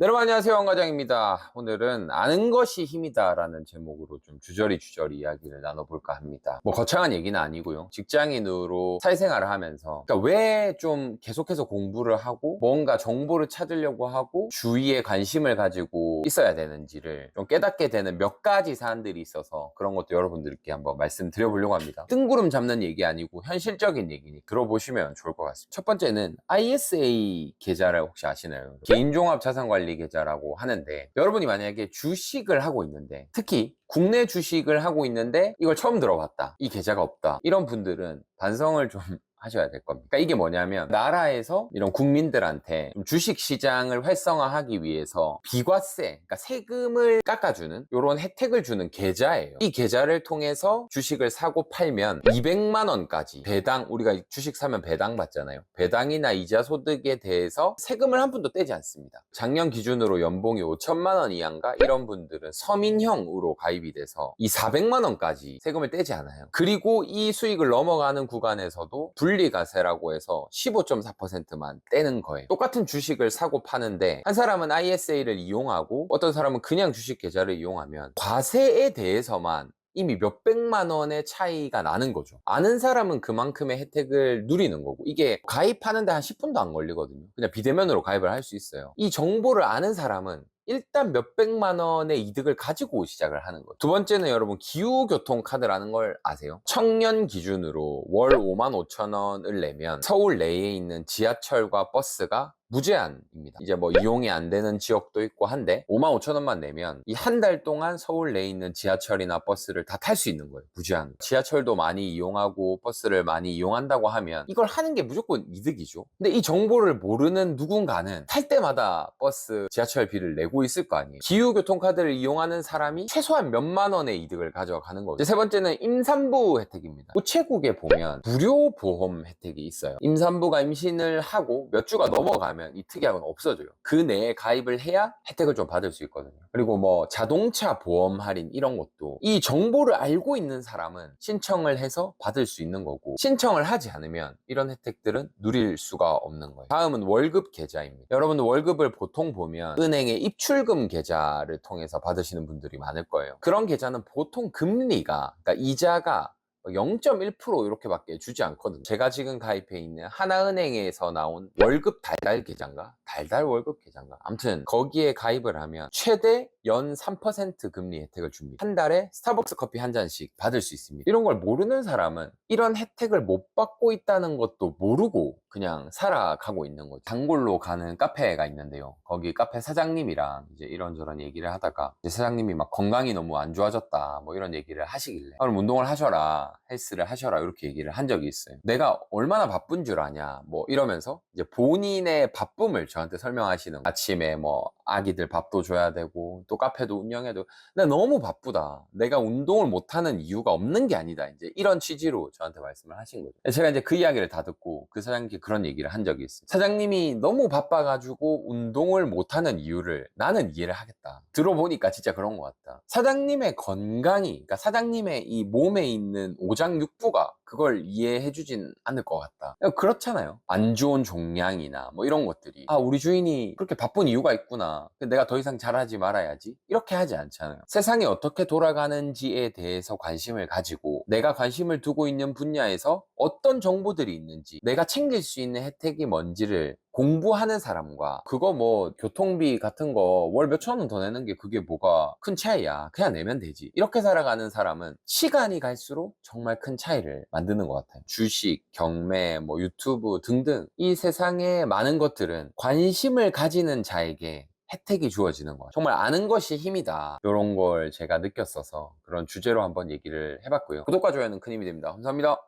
네, 여러분 안녕하세요. 황과장입니다. 오늘은 아는 것이 힘이다 라는 제목으로 좀 주저리 이야기를 나눠볼까 합니다. 뭐 거창한 얘기는 아니고요. 직장인으로 사회생활을 하면서 그러니까 왜 좀 계속해서 공부를 하고 뭔가 정보를 찾으려고 하고 주위에 관심을 가지고 있어야 되는지를 좀 깨닫게 되는 몇 가지 사안들이 있어서 그런 것도 여러분들께 한번 말씀드려보려고 합니다. 뜬구름 잡는 얘기 아니고 현실적인 얘기니 들어보시면 좋을 것 같습니다. 첫 번째는 ISA 계좌를 혹시 아시나요? 개인종합자산관리 계좌라고 하는데, 여러분이 만약에 주식을 하고 있는데, 특히 국내 주식을 하고 있는데 이걸 처음 들어봤다, 이 계좌가 없다, 이런 분들은 반성을 좀 하셔야 될 겁니다. 그러니까 이게 뭐냐면, 나라에서 이런 국민들한테 좀 주식 시장을 활성화하기 위해서 비과세, 그러니까 세금을 깎아주는 이런 혜택을 주는 계좌예요. 이 계좌를 통해서 주식을 사고 팔면 200만 원까지 배당, 우리가 주식 사면 배당 받잖아요. 배당이나 이자 소득에 대해서 세금을 한 푼도 떼지 않습니다. 작년 기준으로 연봉이 5천만 원 이하인가 이런 분들은 서민형으로 가입이 돼서 이 400만 원까지 세금을 떼지 않아요. 그리고 이 수익을 넘어가는 구간에서도 분리과세라고 해서 15.4%만 떼는 거예요. 똑같은 주식을 사고 파는데 한 사람은 ISA를 이용하고 어떤 사람은 그냥 주식 계좌를 이용하면 과세에 대해서만 이미 몇백만 원의 차이가 나는 거죠. 아는 사람은 그만큼의 혜택을 누리는 거고, 이게 가입하는데 한 10분도 안 걸리거든요. 그냥 비대면으로 가입을 할 수 있어요. 이 정보를 아는 사람은 일단 몇백만 원의 이득을 가지고 시작을 하는 거죠. 두 번째는 여러분, 기후교통카드라는 걸 아세요? 청년 기준으로 월 5만 5천 원을 내면 서울 내에 있는 지하철과 버스가 무제한입니다. 이제 뭐 이용이 안 되는 지역도 있고 한데 5만 5천 원만 내면 이 한 달 동안 서울 내에 있는 지하철이나 버스를 다 탈 수 있는 거예요. 무제한. 지하철도 많이 이용하고 버스를 많이 이용한다고 하면 이걸 하는 게 무조건 이득이죠. 근데 이 정보를 모르는 누군가는 탈 때마다 버스, 지하철비를 내고 있을 거 아니에요. 기후교통카드를 이용하는 사람이 최소한 몇만 원의 이득을 가져가는 거죠. 세 번째는 임산부 혜택입니다. 우체국에 보면 무료 보험 혜택이 있어요. 임산부가 임신을 하고 몇 주가 넘어가면 이 특약은 없어져요. 그 내에 가입을 해야 혜택을 좀 받을 수 있거든요. 그리고 뭐 자동차 보험 할인 이런 것도 이 정보를 알고 있는 사람은 신청을 해서 받을 수 있는 거고, 신청을 하지 않으면 이런 혜택들은 누릴 수가 없는 거예요. 다음은 월급 계좌입니다. 여러분, 월급을 보통 보면 은행의 입출금 계좌를 통해서 받으시는 분들이 많을 거예요. 그런 계좌는 보통 금리가, 그러니까 이자가 0.1% 이렇게밖에 주지 않거든요. 제가 지금 가입해 있는 하나은행에서 나온 월급 달달 계좌인가? 달달 월급 계좌인가? 아무튼 거기에 가입을 하면 최대 연 3% 금리 혜택을 줍니다. 한 달에 스타벅스 커피 한 잔씩 받을 수 있습니다. 이런 걸 모르는 사람은 이런 혜택을 못 받고 있다는 것도 모르고 그냥 살아가고 있는 거죠. 단골로 가는 카페가 있는데요. 거기 카페 사장님이랑 이제 이런저런 얘기를 하다가 이제 사장님이 막 건강이 너무 안 좋아졌다 뭐 이런 얘기를 하시길래, 그럼 운동을 하셔라, 헬스를 하셔라, 이렇게 얘기를 한 적이 있어요. 내가 얼마나 바쁜 줄 아냐 뭐 이러면서 이제 본인의 바쁨을 저한테 설명하시는 거예요. 아침에 뭐 아기들 밥도 줘야 되고 또 카페도 운영해야 되고, 나 너무 바쁘다, 내가 운동을 못하는 이유가 없는 게 아니다, 이제 이런 취지로 저한테 말씀을 하신 거죠. 제가 이제 그 이야기를 다 듣고 그 사장님께 그런 얘기를 한 적이 있어요. 사장님이 너무 바빠가지고 운동을 못하는 이유를 나는 이해를 하겠다. 들어보니까 진짜 그런 것 같다. 사장님의 건강이, 그러니까 사장님의 이 몸에 있는 오장육부가 그걸 이해해주진 않을 것 같다. 그렇잖아요. 안 좋은 종양이나 뭐 이런 것들이, 아, 우리 주인이 그렇게 바쁜 이유가 있구나, 내가 더 이상 잘하지 말아야지, 이렇게 하지 않잖아요. 세상이 어떻게 돌아가는지에 대해서 관심을 가지고 내가 관심을 두고 있는 분야에서 어떤 정보들이 있는지, 내가 챙길 수 있는 혜택이 뭔지를 공부하는 사람과, 그거 뭐 교통비 같은 거 월 몇천 원 더 내는 게 그게 뭐가 큰 차이야, 그냥 내면 되지, 이렇게 살아가는 사람은 시간이 갈수록 정말 큰 차이를 만드는 것 같아요. 주식, 경매, 뭐 유튜브 등등 이 세상의 많은 것들은 관심을 가지는 자에게 혜택이 주어지는 거예요. 정말 아는 것이 힘이다, 이런 걸 제가 느꼈어서 그런 주제로 한번 얘기를 해봤고요. 구독과 좋아요는 큰 힘이 됩니다. 감사합니다.